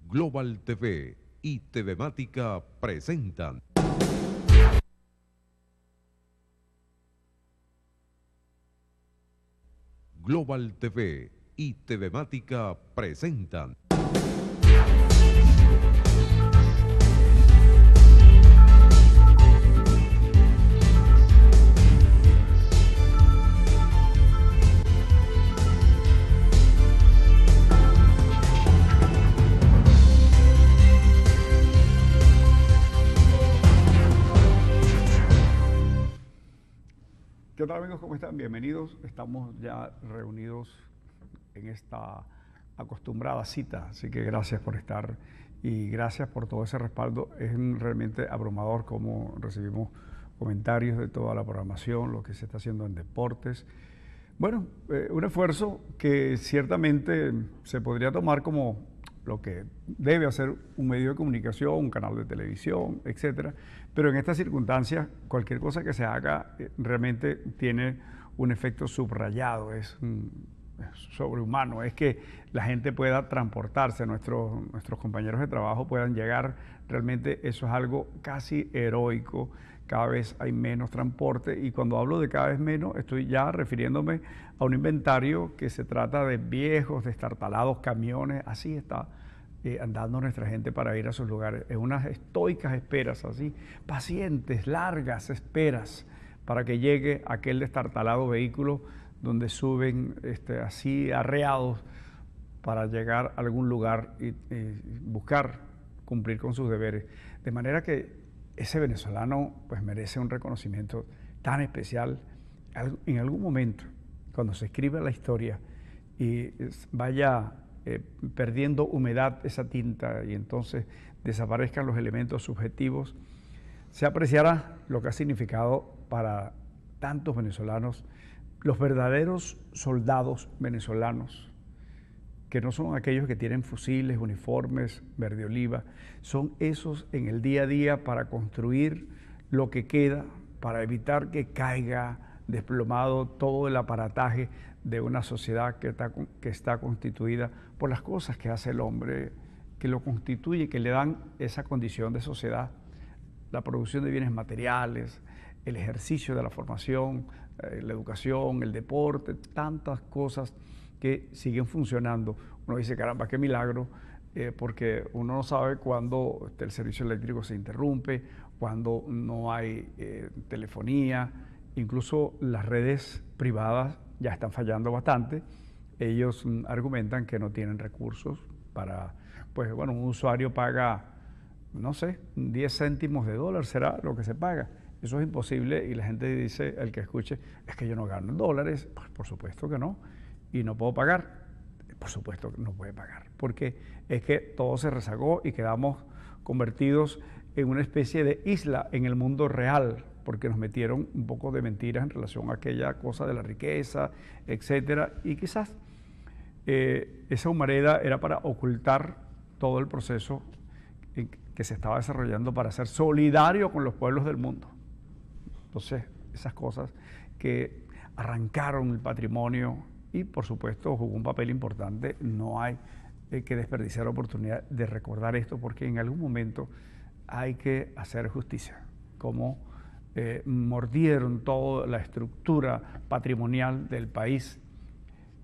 Global TV y TVmática presentan Global TV y TVmática presentan ¿Qué tal, amigos? ¿Cómo están? Bienvenidos. Estamos ya reunidos en esta acostumbrada cita, así que gracias por estar y gracias por todo ese respaldo. Es realmente abrumador cómo recibimos comentarios de toda la programación, lo que se está haciendo en deportes. Bueno, un esfuerzo que ciertamente se podría tomar como lo que debe hacer un medio de comunicación, un canal de televisión, etcétera. Pero en estas circunstancias, cualquier cosa que se haga realmente tiene un efecto subrayado, es sobrehumano, es que la gente pueda transportarse, nuestros compañeros de trabajo puedan llegar, realmente eso es algo casi heroico. Cada vez hay menos transporte y cuando hablo de cada vez menos estoy ya refiriéndome a un inventario que se trata de viejos, destartalados camiones, así está andando nuestra gente para ir a sus lugares, en unas estoicas esperas así, pacientes, largas esperas para que llegue aquel destartalado vehículo donde suben así arreados para llegar a algún lugar y buscar cumplir con sus deberes. De manera que ese venezolano pues merece un reconocimiento tan especial. En algún momento, cuando se escriba la historia y vaya perdiendo humedad esa tinta y entonces desaparezcan los elementos subjetivos, se apreciará lo que ha significado para tantos venezolanos, los verdaderos soldados venezolanos, que no son aquellos que tienen fusiles, uniformes, verde oliva, son esos en el día a día para construir lo que queda, para evitar que caiga desplomado todo el aparataje de una sociedad que está constituida por las cosas que hace el hombre, que lo constituye, que le dan esa condición de sociedad, la producción de bienes materiales, el ejercicio de la formación, la educación, el deporte, tantas cosas que siguen funcionando. Uno dice, caramba, qué milagro, porque uno no sabe cuándo el servicio eléctrico se interrumpe, cuándo no hay telefonía, incluso las redes privadas ya están fallando bastante. Ellos argumentan que no tienen recursos para, pues bueno, un usuario paga, no sé, 10 céntimos de dólar será lo que se paga. Eso es imposible y la gente dice, el que escuche, es que yo no gano en dólares. Pues por supuesto que no, y no puedo pagar. Por supuesto que no puede pagar, porque es que todo se rezagó y quedamos convertidos en una especie de isla en el mundo real, porque nos metieron un poco de mentiras en relación a aquella cosa de la riqueza, etcétera, y quizás esa humareda era para ocultar todo el proceso que se estaba desarrollando para ser solidario con los pueblos del mundo. Entonces, esas cosas que arrancaron el patrimonio y, por supuesto, jugó un papel importante. No hay que desperdiciar la oportunidad de recordar esto, porque en algún momento hay que hacer justicia, como mordieron toda la estructura patrimonial del país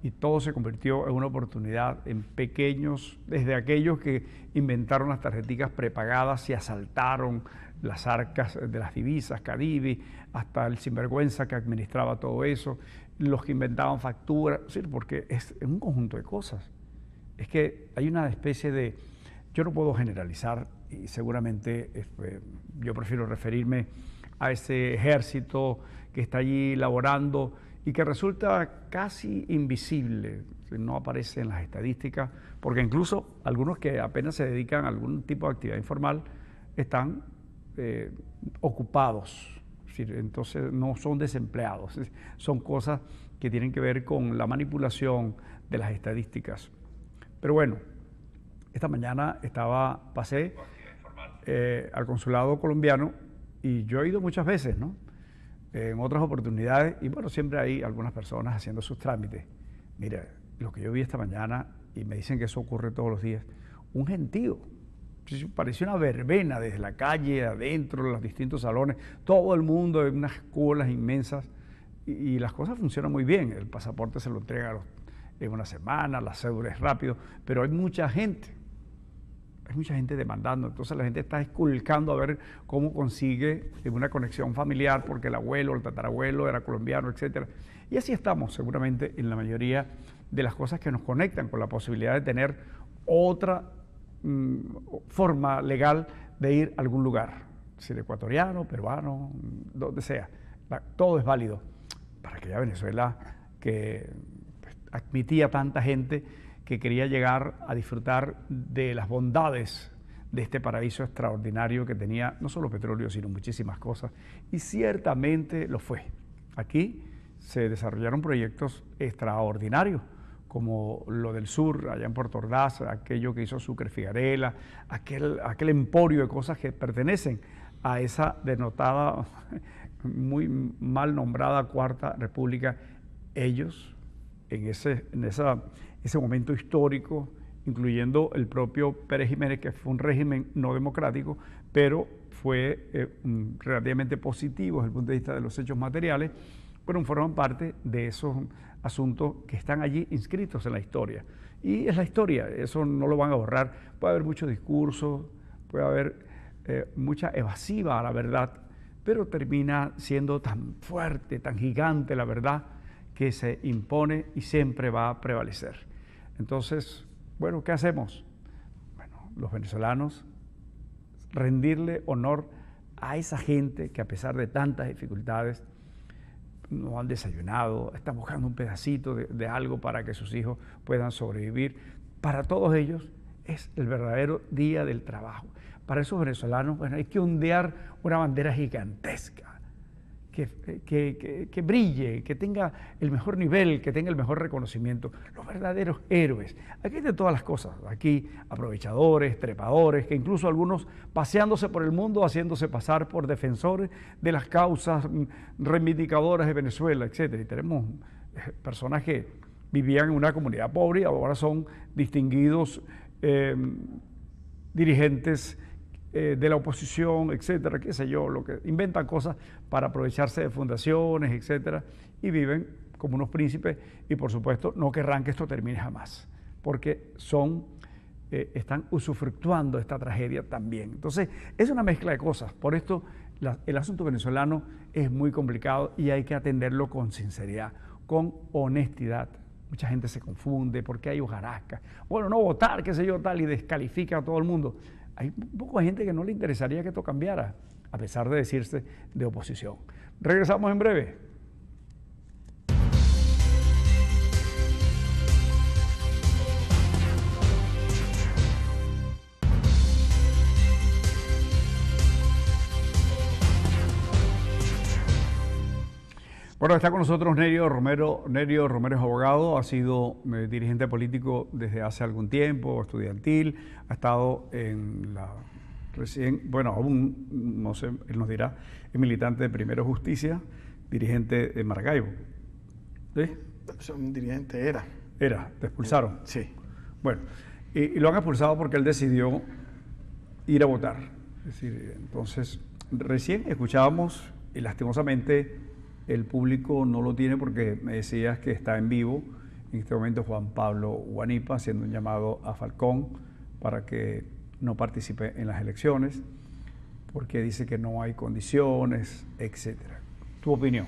y todo se convirtió en una oportunidad en pequeños, desde aquellos que inventaron las tarjeticas prepagadas y asaltaron las arcas de las divisas, Cadivi, hasta el sinvergüenza que administraba todo eso, los que inventaban facturas, es decir, porque es un conjunto de cosas. Es que hay una especie de, yo no puedo generalizar y seguramente yo prefiero referirme a ese ejército que está allí laborando y que resulta casi invisible, no aparece en las estadísticas, porque incluso algunos que apenas se dedican a algún tipo de actividad informal están ocupados, es decir, entonces no son desempleados, son cosas que tienen que ver con la manipulación de las estadísticas. Pero bueno, esta mañana pasé al consulado colombiano y yo he ido muchas veces, ¿no? En otras oportunidades, y bueno, siempre hay algunas personas haciendo sus trámites. Mira, lo que yo vi esta mañana, y me dicen que eso ocurre todos los días, un gentío. Sí, parecía una verbena desde la calle, adentro, los distintos salones, todo el mundo en unas colas inmensas y las cosas funcionan muy bien. El pasaporte se lo entrega en una semana, la cédula es rápido, pero hay mucha gente demandando. Entonces la gente está esculcando a ver cómo consigue una conexión familiar porque el abuelo, el tatarabuelo era colombiano, etc. Y así estamos seguramente en la mayoría de las cosas que nos conectan con la posibilidad de tener otra forma legal de ir a algún lugar, si ecuatoriano, peruano, donde sea, todo es válido. Para aquella Venezuela que admitía tanta gente que quería llegar a disfrutar de las bondades de este paraíso extraordinario que tenía no solo petróleo, sino muchísimas cosas, y ciertamente lo fue. Aquí se desarrollaron proyectos extraordinarios, como lo del sur, allá en Puerto Ordaz, aquello que hizo Sucre Figarela, aquel emporio de cosas que pertenecen a esa denotada, muy mal nombrada Cuarta República. Ellos, en ese momento histórico, incluyendo el propio Pérez Jiménez, que fue un régimen no democrático, pero fue relativamente positivo desde el punto de vista de los hechos materiales, pero forman parte de esos asuntos que están allí inscritos en la historia. Y es la historia, eso no lo van a borrar. Puede haber muchos discursos, puede haber mucha evasiva a la verdad, pero termina siendo tan fuerte, tan gigante la verdad, que se impone y siempre va a prevalecer. Entonces, bueno, ¿qué hacemos? Bueno, los venezolanos, rendirle honor a esa gente que a pesar de tantas dificultades no han desayunado, están buscando un pedacito de algo para que sus hijos puedan sobrevivir. Para todos ellos es el verdadero día del trabajo. Para esos venezolanos, bueno, hay que ondear una bandera gigantesca, que brille, que tenga el mejor nivel, que tenga el mejor reconocimiento. Los verdaderos héroes. Aquí hay de todas las cosas. Aquí aprovechadores, trepadores, que incluso algunos paseándose por el mundo, haciéndose pasar por defensores de las causas reivindicadoras de Venezuela, etc. Y tenemos personas que vivían en una comunidad pobre y ahora son distinguidos dirigentes de la oposición, etcétera, qué sé yo, lo que inventan cosas para aprovecharse de fundaciones, etcétera, y viven como unos príncipes y por supuesto no querrán que esto termine jamás, porque están usufructuando esta tragedia también. Entonces, es una mezcla de cosas. Por esto, el asunto venezolano es muy complicado y hay que atenderlo con sinceridad, con honestidad. Mucha gente se confunde porque hay hojarasca. Bueno, no votar, qué sé yo, tal, y descalifica a todo el mundo. Hay un poco de gente que no le interesaría que esto cambiara, a pesar de decirse de oposición. Regresamos en breve. Bueno, está con nosotros Nerio Romero. Nerio Romero es abogado, ha sido dirigente político desde hace algún tiempo, estudiantil, ha estado en la aún no sé, él nos dirá, es militante de Primero Justicia, dirigente de Maracaibo. ¿Sí? Un dirigente era. Era, ¿te expulsaron? Sí. Bueno, y lo han expulsado porque él decidió ir a votar. Es decir, entonces, recién escuchábamos, y lastimosamente, el público no lo tiene porque me decías que está en vivo en este momento Juan Pablo Guanipa haciendo un llamado a Falcón para que no participe en las elecciones porque dice que no hay condiciones, etcétera. Tu opinión.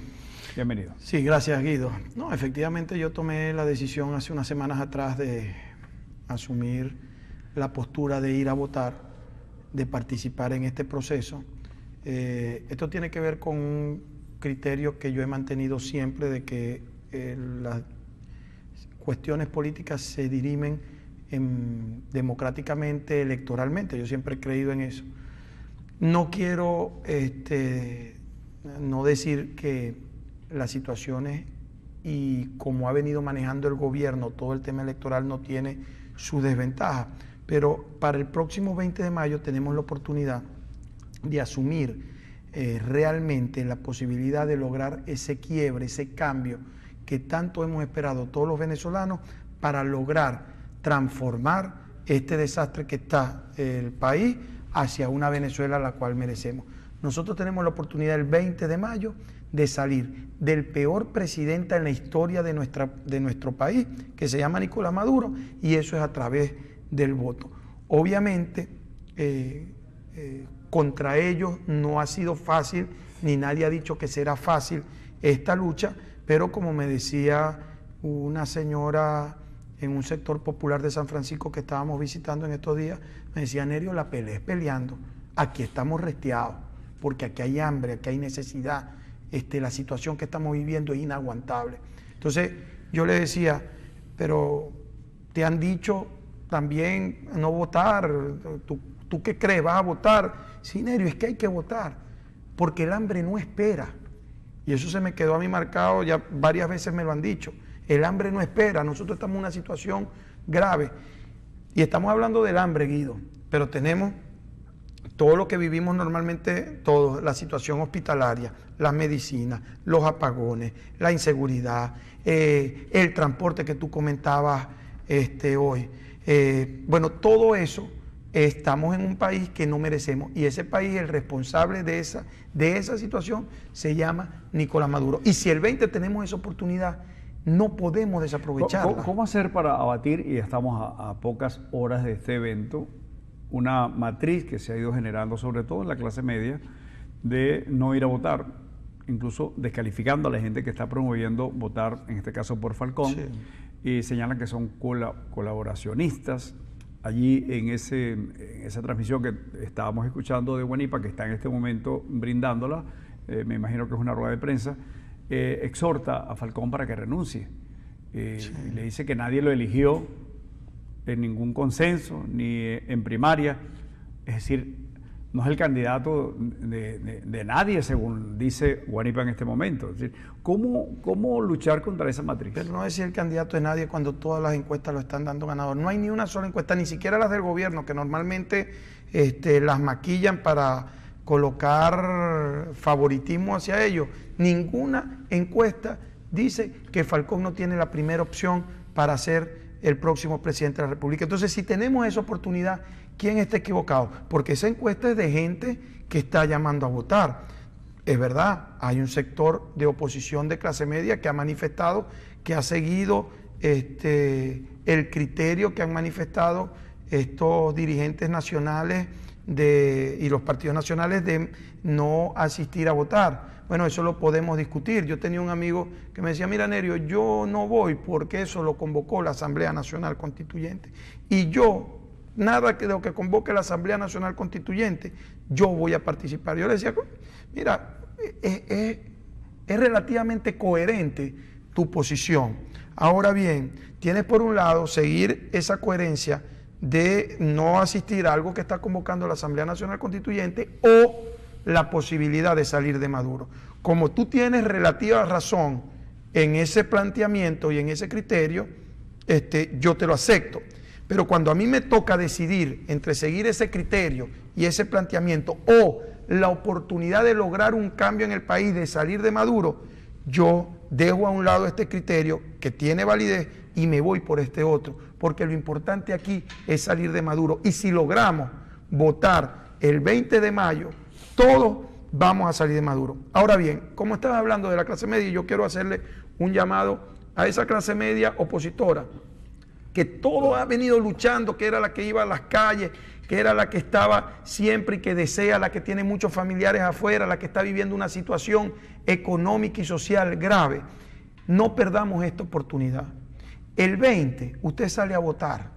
Bienvenido. Sí, gracias, Guido. No, efectivamente yo tomé la decisión hace unas semanas atrás de asumir la postura de ir a votar, de participar en este proceso. Esto tiene que ver con un criterio que yo he mantenido siempre de que las cuestiones políticas se dirimen democráticamente, electoralmente. Yo siempre he creído en eso. No quiero no decir que las situaciones y como ha venido manejando el gobierno todo el tema electoral no tiene su desventaja, pero para el próximo 20 de mayo tenemos la oportunidad de asumir realmente la posibilidad de lograr ese quiebre, ese cambio que tanto hemos esperado todos los venezolanos para lograr transformar este desastre que está el país hacia una Venezuela a la cual merecemos. Nosotros tenemos la oportunidad el 20 de mayo de salir del peor presidente en la historia de nuestro país, que se llama Nicolás Maduro, y eso es a través del voto. Obviamente, contra ellos no ha sido fácil, ni nadie ha dicho que será fácil esta lucha, pero como me decía una señora en un sector popular de San Francisco que estábamos visitando en estos días, me decía: Nerio, la pelea es peleando, aquí estamos resteados, porque aquí hay hambre, aquí hay necesidad, la situación que estamos viviendo es inaguantable. Entonces yo le decía: pero te han dicho también no votar, ¿tú qué crees? ¿Vas a votar? Sí, Nerio, es que hay que votar, porque el hambre no espera. Y eso se me quedó a mí marcado, ya varias veces me lo han dicho. El hambre no espera, nosotros estamos en una situación grave. Y estamos hablando del hambre, Guido, pero tenemos todo lo que vivimos normalmente, todo, la situación hospitalaria, las medicinas, los apagones, la inseguridad, el transporte que tú comentabas hoy. Bueno, todo eso, estamos en un país que no merecemos, y ese país, el responsable de esa situación, se llama Nicolás Maduro. Y si el 20 tenemos esa oportunidad, no podemos desaprovecharla. ¿Cómo hacer para abatir, y estamos a pocas horas de este evento, una matriz que se ha ido generando, sobre todo en la clase media, de no ir a votar, incluso descalificando a la gente que está promoviendo votar, en este caso por Falcón, sí, y señalan que son colaboracionistas? Allí en esa transmisión que estábamos escuchando de Guanipa, que está en este momento brindándola, me imagino que es una rueda de prensa, exhorta a Falcón para que renuncie. Sí. Le dice que nadie lo eligió en ningún consenso, ni en primaria. Es decir, no es el candidato de nadie, según dice Guanipa en este momento. Es decir, ¿cómo luchar contra esa matriz? Pero no decir el candidato de nadie cuando todas las encuestas lo están dando ganador. No hay ni una sola encuesta, ni siquiera las del gobierno, que normalmente las maquillan para colocar favoritismo hacia ellos. Ninguna encuesta dice que Falcón no tiene la primera opción para ser el próximo presidente de la República. Entonces, si tenemos esa oportunidad, ¿quién está equivocado? Porque esa encuesta es de gente que está llamando a votar. Es verdad, hay un sector de oposición de clase media que ha manifestado, que ha seguido el criterio que han manifestado estos dirigentes nacionales y los partidos nacionales de no asistir a votar. Bueno, eso lo podemos discutir. Yo tenía un amigo que me decía: mira, Nerio, yo no voy porque eso lo convocó la Asamblea Nacional Constituyente. Y yo, nada de lo que convoque la Asamblea Nacional Constituyente, yo voy a participar. Yo le decía: mira, es relativamente coherente tu posición. Ahora bien, tienes por un lado seguir esa coherencia de no asistir a algo que está convocando la Asamblea Nacional Constituyente, o la posibilidad de salir de Maduro. Como tú tienes relativa razón en ese planteamiento y en ese criterio, yo te lo acepto. Pero cuando a mí me toca decidir entre seguir ese criterio y ese planteamiento, o la oportunidad de lograr un cambio en el país, de salir de Maduro, yo dejo a un lado este criterio que tiene validez y me voy por este otro, porque lo importante aquí es salir de Maduro. Y si logramos votar el 20 de mayo, todos vamos a salir de Maduro. Ahora bien, como estás hablando de la clase media, yo quiero hacerle un llamado a esa clase media opositora, que todo ha venido luchando, que era la que iba a las calles, que era la que estaba siempre y que desea, la que tiene muchos familiares afuera, la que está viviendo una situación económica y social grave. No perdamos esta oportunidad. El 20 usted sale a votar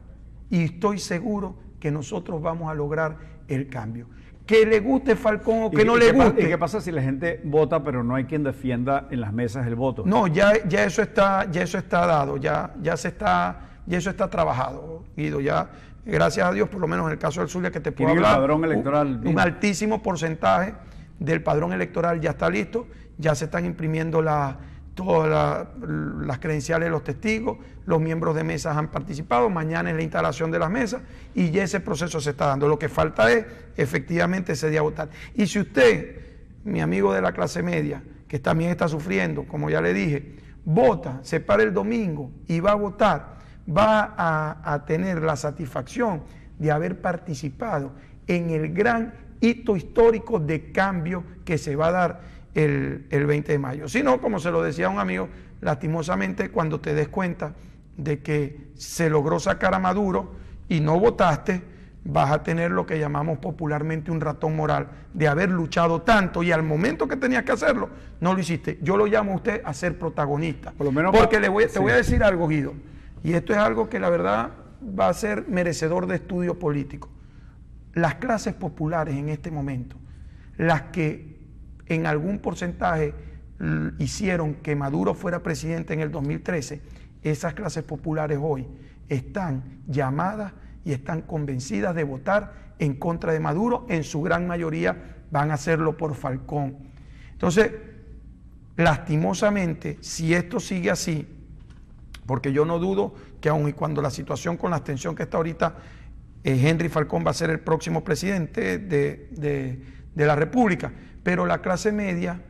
y estoy seguro que nosotros vamos a lograr el cambio. Que le guste Falcón o que no le guste. ¿Y qué pasa si la gente vota pero no hay quien defienda en las mesas el voto? No, ya eso está dado, ya eso está trabajado, Guido. Ya, gracias a Dios, por lo menos en el caso del Zulia, que te puedo hablar, el padrón electoral, un altísimo porcentaje del padrón electoral ya está listo, ya se están imprimiendo todas las credenciales de los testigos, los miembros de mesas han participado, mañana es la instalación de las mesas y ya ese proceso se está dando. Lo que falta es efectivamente ese día votar. Y si usted, mi amigo de la clase media, que también está sufriendo, como ya le dije, vota, se para el domingo y va a votar, va a tener la satisfacción de haber participado en el gran hito histórico de cambio que se va a dar el 20 de mayo. Si no, como se lo decía un amigo, lastimosamente cuando te des cuenta de que se logró sacar a Maduro y no votaste, vas a tener lo que llamamos popularmente un ratón moral, de haber luchado tanto y al momento que tenías que hacerlo, no lo hiciste. Yo lo llamo a usted a ser protagonista. Por lo menos porque te voy a decir algo, Guido, y esto es algo que la verdad va a ser merecedor de estudio político. Las clases populares en este momento, las que en algún porcentaje hicieron que Maduro fuera presidente en el 2013, esas clases populares hoy están llamadas y están convencidas de votar en contra de Maduro. En su gran mayoría van a hacerlo por Falcón. Entonces, lastimosamente, si esto sigue así, porque yo no dudo que aun y cuando la situación con la abstención que está ahorita, Henry Falcón va a ser el próximo presidente de la República, pero la clase media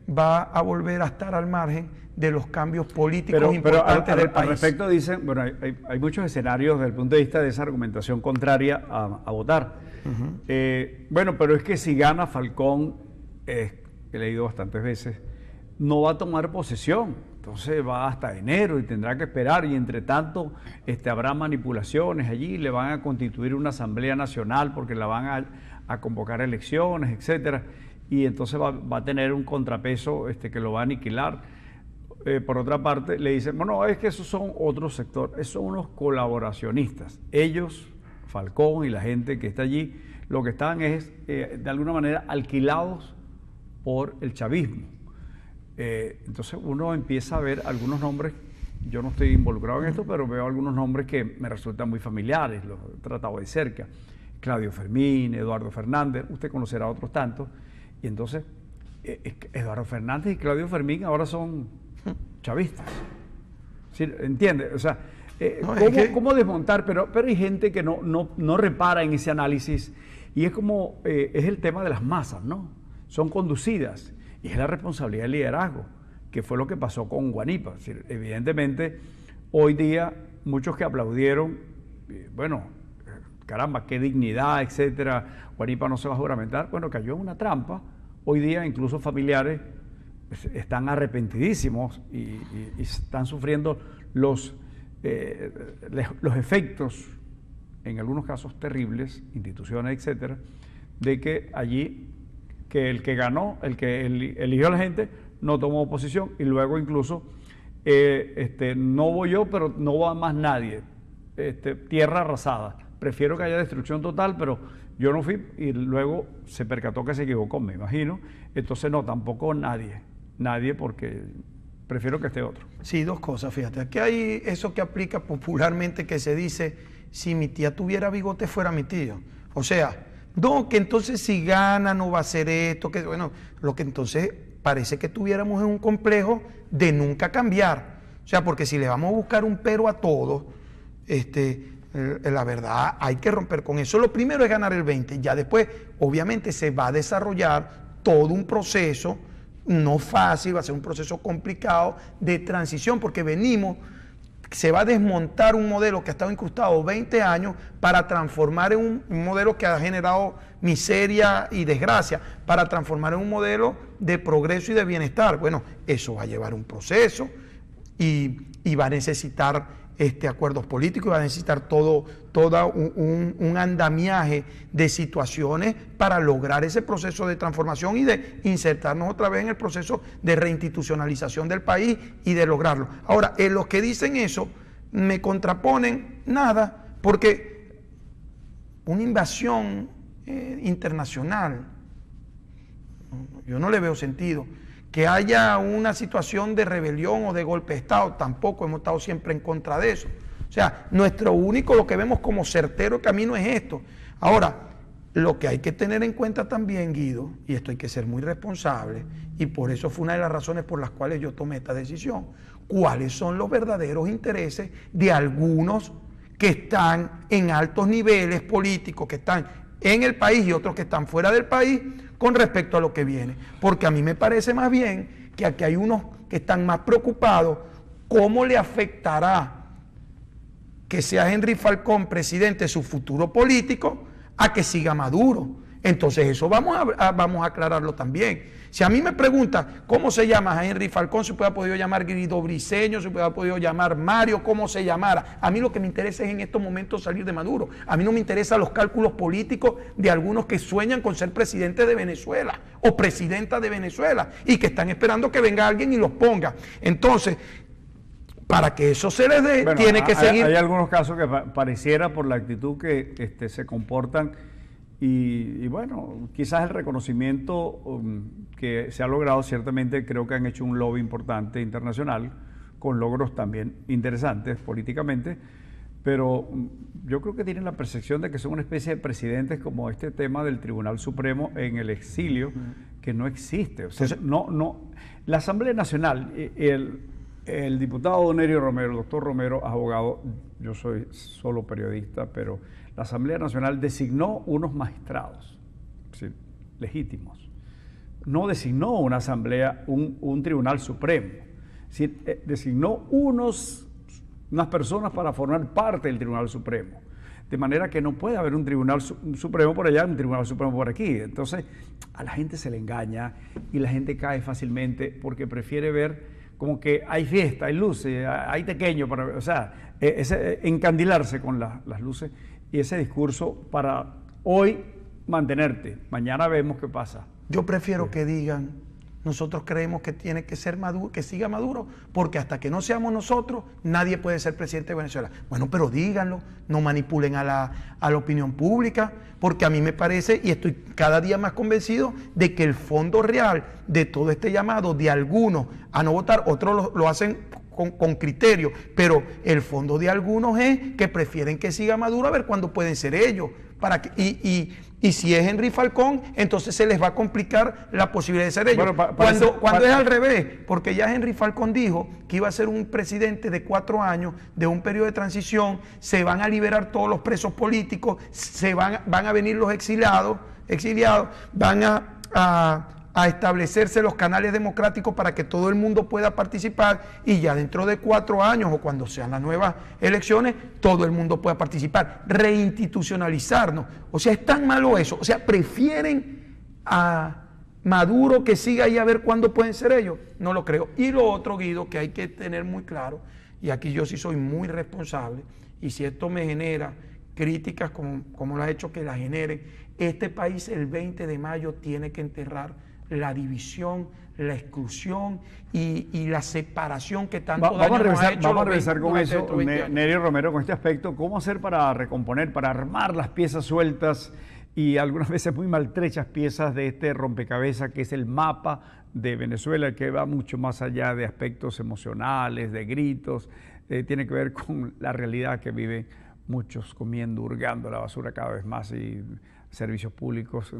va a volver a estar al margen de los cambios políticos importantes del país. Al respecto dicen, bueno, hay muchos escenarios desde el punto de vista de esa argumentación contraria a votar. Bueno, pero es que si gana Falcón, he leído bastantes veces, no va a tomar posesión. Entonces va hasta enero y tendrá que esperar, y entre tanto habrá manipulaciones allí, le van a constituir una asamblea nacional porque la van a convocar a elecciones, etcétera, y entonces va a tener un contrapeso que lo va a aniquilar. Por otra parte, le dicen, bueno, es que esos son otros sectores, esos son unos colaboracionistas. Ellos, Falcón y la gente que está allí, lo que están es, de alguna manera, alquilados por el chavismo. Entonces uno empieza a ver algunos nombres, yo no estoy involucrado en esto, pero veo algunos nombres que me resultan muy familiares, los he tratado de cerca. Claudio Fermín, Eduardo Fernández, usted conocerá otros tantos, y entonces Eduardo Fernández y Claudio Fermín ahora son chavistas. ¿Sí? ¿Entiende? O sea, ¿cómo desmontar? Pero hay gente que no repara en ese análisis, y es como, es el tema de las masas, ¿no? Son conducidas. Y es la responsabilidad del liderazgo, que fue lo que pasó con Guanipa. Es decir, evidentemente, hoy día, muchos que aplaudieron, bueno, caramba, qué dignidad, etcétera, Guanipa no se va a juramentar. Bueno, cayó en una trampa. Hoy día, incluso familiares están arrepentidísimos y están sufriendo los efectos, en algunos casos terribles, instituciones, etcétera, de que allí, que el que ganó, el que eligió a la gente, no tomó posición, y luego incluso, no voy yo, pero no va más nadie, tierra arrasada, prefiero que haya destrucción total, pero yo no fui, y luego se percató que se equivocó, me imagino, entonces no, tampoco nadie, porque prefiero que esté otro. Sí, dos cosas, fíjate, aquí hay eso que aplica popularmente, que se dice, si mi tía tuviera bigote fuera mi tío, o sea, no, que entonces si gana no va a ser esto, que bueno, lo que entonces parece que tuviéramos en un complejo de nunca cambiar. O sea, porque si le vamos a buscar un pero a todo, la verdad hay que romper con eso. Lo primero es ganar el 20, ya después obviamente se va a desarrollar todo un proceso, no fácil, va a ser un proceso complicado de transición, porque se va a desmontar un modelo que ha estado incrustado 20 años para transformar en un modelo que ha generado miseria y desgracia, para transformar en un modelo de progreso y de bienestar. Bueno, eso va a llevar un proceso y va a necesitar acuerdos políticos, y va a necesitar todo un andamiaje de situaciones para lograr ese proceso de transformación y de insertarnos otra vez en el proceso de reinstitucionalización del país y de lograrlo. Ahora, los que dicen eso me contraponen nada, porque una invasión internacional, yo no le veo sentido. Que haya una situación de rebelión o de golpe de Estado, tampoco hemos estado siempre en contra de eso. O sea, lo que vemos como certero camino es esto. Ahora, lo que hay que tener en cuenta también, Guido, y esto hay que ser muy responsable, y por eso fue una de las razones por las cuales yo tomé esta decisión, cuáles son los verdaderos intereses de algunos que están en altos niveles políticos, que están en el país, y otros que están fuera del país, con respecto a lo que viene. Porque a mí me parece más bien que aquí hay unos que están más preocupados cómo le afectará que sea Henry Falcón presidente su futuro político a que siga Maduro. Entonces eso vamos a aclararlo también. Si a mí me pregunta cómo se llama a Henry Falcón, se puede haber podido llamar Guido Briceño, se puede haber podido llamar Mario, como se llamara. A mí lo que me interesa es en estos momentos salir de Maduro. A mí no me interesan los cálculos políticos de algunos que sueñan con ser presidente de Venezuela o presidenta de Venezuela y que están esperando que venga alguien y los ponga. Entonces, para que eso se les dé, tiene que seguir. Hay algunos casos que pareciera por la actitud que se comportan y bueno, quizás el reconocimiento que se ha logrado, ciertamente creo que han hecho un lobby importante internacional, con logros también interesantes políticamente, pero yo creo que tienen la percepción de que son una especie de presidentes como este tema del Tribunal Supremo en el exilio, que no existe. O sea, la Asamblea Nacional, el diputado Nerio Romero, el doctor Romero, abogado, yo soy solo periodista, pero la Asamblea Nacional designó unos magistrados, sí, legítimos. No designó una asamblea, un tribunal supremo. Sí, designó unas personas para formar parte del Tribunal Supremo. De manera que no puede haber un Tribunal Supremo por allá, un Tribunal Supremo por aquí. Entonces, a la gente se le engaña y la gente cae fácilmente porque prefiere ver como que hay fiesta, hay luces, hay tequeño, o sea, encandilarse con las luces y ese discurso para hoy mantenerte. Mañana vemos qué pasa. Yo prefiero que digan, nosotros creemos que tiene que ser Maduro, que siga Maduro, porque hasta que no seamos nosotros, nadie puede ser presidente de Venezuela. Bueno, pero díganlo, no manipulen a la opinión pública, porque a mí me parece, y estoy cada día más convencido, de que el fondo real de todo este llamado de algunos a no votar, otros lo hacen con criterio, pero el fondo de algunos es que prefieren que siga Maduro a ver cuándo pueden ser ellos. Y si es Henry Falcón, entonces se les va a complicar la posibilidad de ser ellos. Bueno, cuando es al revés, porque ya Henry Falcón dijo que iba a ser un presidente de 4 años, de un periodo de transición, se van a liberar todos los presos políticos, van a venir los exiliados, van a establecerse los canales democráticos para que todo el mundo pueda participar y ya dentro de 4 años o cuando sean las nuevas elecciones, todo el mundo pueda participar, reinstitucionalizarnos. O sea, es tan malo eso. O sea, prefieren a Maduro que siga ahí a ver cuándo pueden ser ellos. No lo creo. Y lo otro, Guido, que hay que tener muy claro, y aquí yo sí soy muy responsable, y si esto me genera críticas como lo ha hecho que la generen, este país el 20 de mayo tiene que enterrar la división, la exclusión y la separación que tanto daño nos ha hecho. Vamos a revisar con eso, Nerio Romero, con este aspecto, cómo hacer para recomponer, para armar las piezas sueltas y algunas veces muy maltrechas piezas de este rompecabezas que es el mapa de Venezuela, que va mucho más allá de aspectos emocionales, de gritos, tiene que ver con la realidad que viven muchos comiendo, hurgando la basura cada vez más y servicios públicos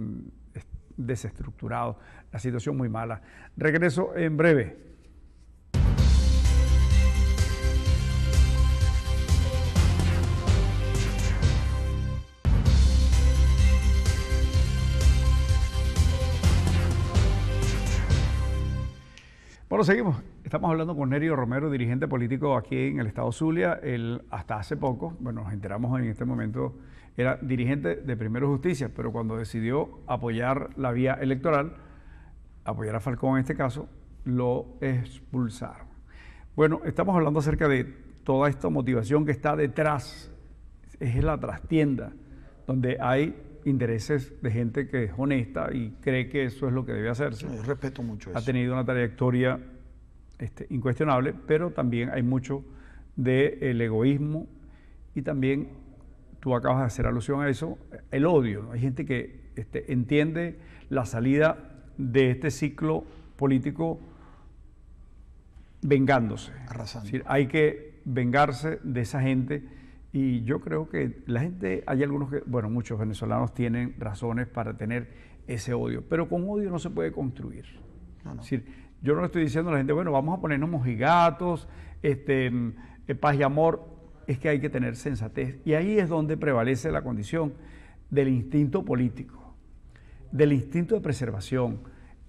desestructurados, la situación muy mala. Regreso en breve. Bueno, seguimos. Estamos hablando con Nerio Romero, dirigente político aquí en el estado Zulia. Él hasta hace poco, bueno, nos enteramos en este momento, era dirigente de Primero Justicia, pero cuando decidió apoyar la vía electoral, apoyar a Falcón en este caso, lo expulsaron. Bueno, estamos hablando acerca de toda esta motivación que está detrás, es la trastienda, donde hay intereses de gente que es honesta y cree que eso es lo que debe hacerse. Yo respeto mucho eso. Ha tenido una trayectoria incuestionable, pero también hay mucho del egoísmo y también, tú acabas de hacer alusión a eso, el odio. Hay gente que entiende la salida de este ciclo político vengándose. Arrasando. Es decir, hay que vengarse de esa gente y yo creo que la gente, hay algunos que, bueno, muchos venezolanos tienen razones para tener ese odio, pero con odio no se puede construir. No. Es decir, yo no le estoy diciendo a la gente, bueno, vamos a ponernos mojigatos, paz y amor. Es que hay que tener sensatez. Y ahí es donde prevalece la condición del instinto político, del instinto de preservación,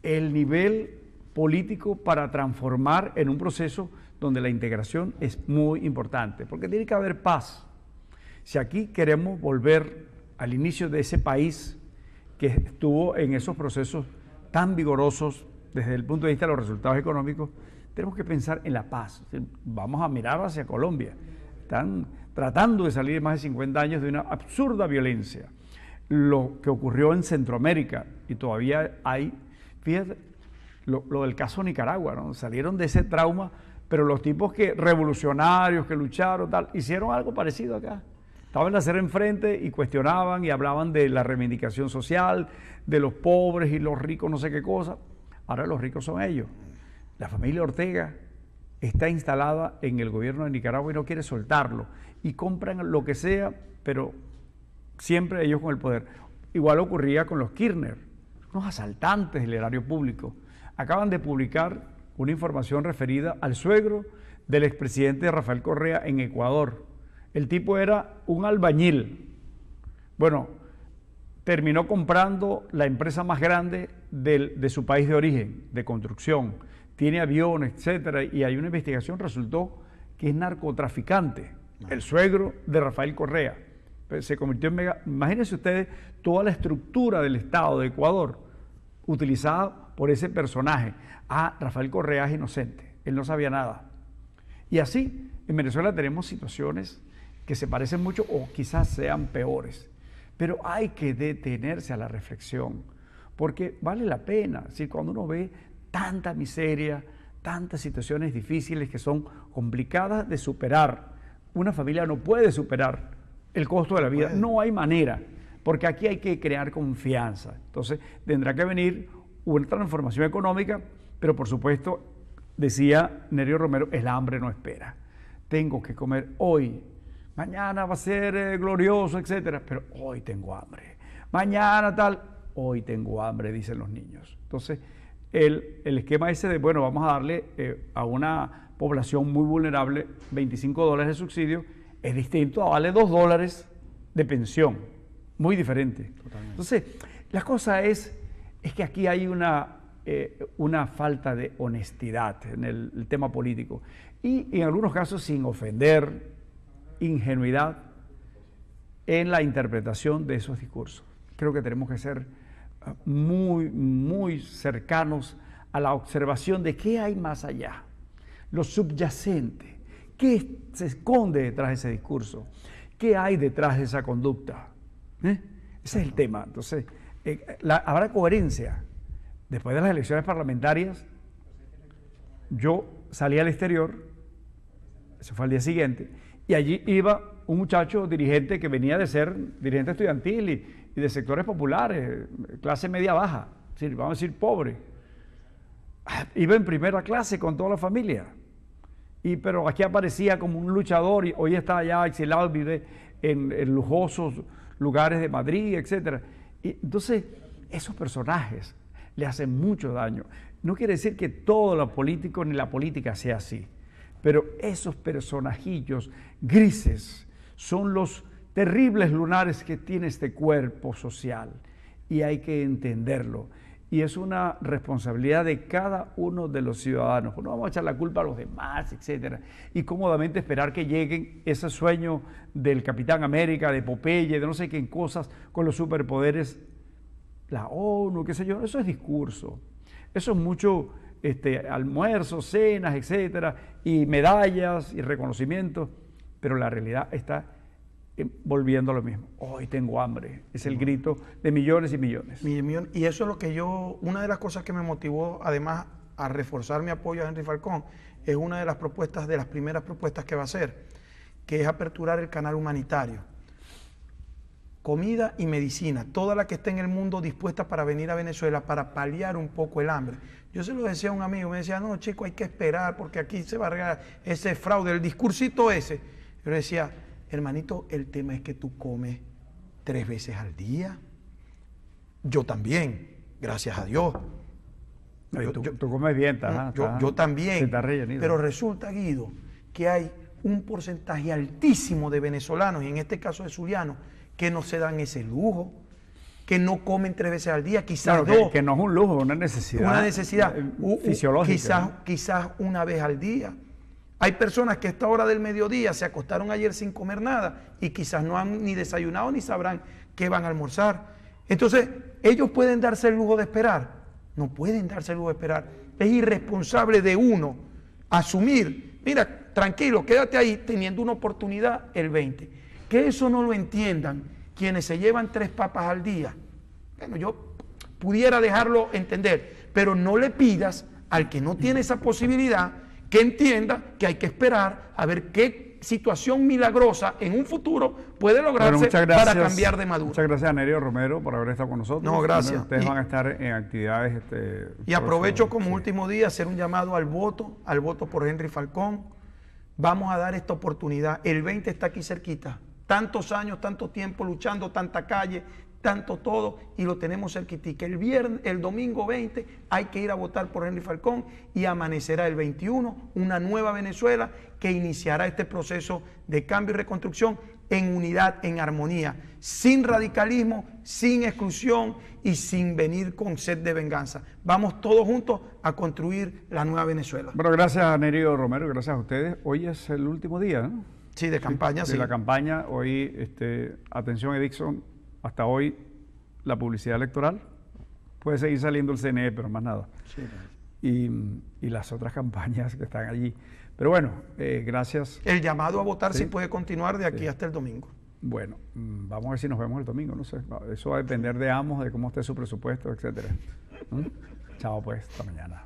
el nivel político para transformar en un proceso donde la integración es muy importante, porque tiene que haber paz. Si aquí queremos volver al inicio de ese país que estuvo en esos procesos tan vigorosos desde el punto de vista de los resultados económicos, tenemos que pensar en la paz. Vamos a mirar hacia Colombia. Están tratando de salir más de 50 años de una absurda violencia. Lo que ocurrió en Centroamérica, y todavía hay, fíjate, lo del caso Nicaragua, ¿no? Salieron de ese trauma, pero los tipos revolucionarios que lucharon, tal, hicieron algo parecido acá. Estaban en la acera enfrente y cuestionaban y hablaban de la reivindicación social, de los pobres y los ricos, no sé qué cosa. Ahora los ricos son ellos. La familia Ortega está instalada en el gobierno de Nicaragua y no quiere soltarlo. Y compran lo que sea, pero siempre ellos con el poder. Igual ocurría con los Kirchner, unos asaltantes del erario público. Acaban de publicar una información referida al suegro del expresidente Rafael Correa en Ecuador. El tipo era un albañil. Bueno, terminó comprando la empresa más grande de su país de origen, de construcción. Tiene aviones, etcétera, y hay una investigación, resultó que es narcotraficante, el suegro de Rafael Correa. Se convirtió en mega... Imagínense ustedes toda la estructura del Estado de Ecuador utilizada por ese personaje. Ah, Rafael Correa es inocente, él no sabía nada. Y así, en Venezuela tenemos situaciones que se parecen mucho o quizás sean peores. Pero hay que detenerse a la reflexión, porque vale la pena. Si cuando uno ve tanta miseria, tantas situaciones difíciles que son complicadas de superar, una familia no puede superar el costo de la vida, no hay manera, porque aquí hay que crear confianza. Entonces tendrá que venir una transformación económica, pero por supuesto, decía Nerio Romero, el hambre no espera. Tengo que comer hoy. Mañana va a ser glorioso, etcétera, pero hoy tengo hambre. Mañana tal, hoy tengo hambre, dicen los niños. Entonces, el esquema ese de, bueno, vamos a darle a una población muy vulnerable $25 de subsidio, es distinto a darle $2 de pensión, muy diferente. Totalmente. Entonces, la cosa es que aquí hay una falta de honestidad en el tema político y en algunos casos sin ofender, ingenuidad en la interpretación de esos discursos. Creo que tenemos que ser muy, muy cercanos a la observación de qué hay más allá, lo subyacente, qué se esconde detrás de ese discurso, qué hay detrás de esa conducta. Ese es el tema. Entonces, habrá coherencia. Después de las elecciones parlamentarias, yo salí al exterior, eso fue al día siguiente, y allí iba un muchacho dirigente que venía de ser dirigente estudiantil y de sectores populares, clase media baja, vamos a decir pobre. Iba en primera clase con toda la familia, pero aquí aparecía como un luchador y hoy está allá exilado, vive en lujosos lugares de Madrid, etc. Y entonces, esos personajes le hacen mucho daño. No quiere decir que todo lo político ni la política sea así, pero esos personajillos grises son los terribles lunares que tiene este cuerpo social y hay que entenderlo. Y es una responsabilidad de cada uno de los ciudadanos. No vamos a echar la culpa a los demás, etcétera, y cómodamente esperar que lleguen ese sueño del Capitán América, de Popeye, de no sé qué cosas, con los superpoderes, la ONU, qué sé yo. Eso es discurso. Eso es mucho almuerzos, cenas, etcétera, y medallas y reconocimientos, pero la realidad está volviendo a lo mismo. Hoy tengo hambre, es el grito de millones y millones. Y eso es lo que una de las cosas que me motivó además a reforzar mi apoyo a Henry Falcón, es una de las propuestas, de las primeras propuestas que va a hacer, que es aperturar el canal humanitario. Comida y medicina, toda la que esté en el mundo dispuesta para venir a Venezuela para paliar un poco el hambre. Yo se lo decía a un amigo, me decía, no chico, hay que esperar porque aquí se va a regalar ese fraude, el discursito ese. Yo le decía, hermanito, el tema es que tú comes 3 veces al día. Yo también, gracias a Dios. Tú comes bien, yo también. Pero resulta, Guido, que hay un porcentaje altísimo de venezolanos, y en este caso de zulianos, que no se dan ese lujo, que no comen 3 veces al día, quizás claro, 2. Que no es un lujo, una necesidad. Una necesidad fisiológica. Quizás una vez al día. Hay personas que a esta hora del mediodía se acostaron ayer sin comer nada y quizás no han ni desayunado ni sabrán qué van a almorzar. Entonces, ¿ellos pueden darse el lujo de esperar? No pueden darse el lujo de esperar. Es irresponsable de uno asumir, mira, tranquilo, quédate ahí teniendo una oportunidad el 20. Que eso no lo entiendan quienes se llevan 3 papas al día. Bueno, yo pudiera dejarlo entender, pero no le pidas al que no tiene esa posibilidad que entienda que hay que esperar a ver qué situación milagrosa en un futuro puede lograrse para cambiar de Maduro. Muchas gracias a Nerio Romero por haber estado con nosotros. No, gracias. Ustedes van a estar en actividades. Y aprovecho como último día hacer un llamado al voto por Henry Falcón. Vamos a dar esta oportunidad. El 20 está aquí cerquita. Tantos años, tanto tiempo luchando, tanta calle, tanto todo, y lo tenemos cerquitica. El domingo 20 hay que ir a votar por Henry Falcón y amanecerá el 21 una nueva Venezuela que iniciará este proceso de cambio y reconstrucción en unidad, en armonía, sin radicalismo, sin exclusión y sin venir con sed de venganza. Vamos todos juntos a construir la nueva Venezuela. Bueno, gracias a Nerio Romero, gracias a ustedes. Hoy es el último día, ¿no? Sí, de campaña, sí. De la campaña. Hoy, atención, Edixon, hasta hoy la publicidad electoral. Puede seguir saliendo el CNE, pero más nada. Sí, y las otras campañas que están allí. Pero bueno, gracias. El llamado a votar sí puede continuar de aquí hasta el domingo. Bueno, vamos a ver si nos vemos el domingo, no sé. Eso va a depender de ambos, de cómo esté su presupuesto, etcétera. Chao pues, hasta mañana.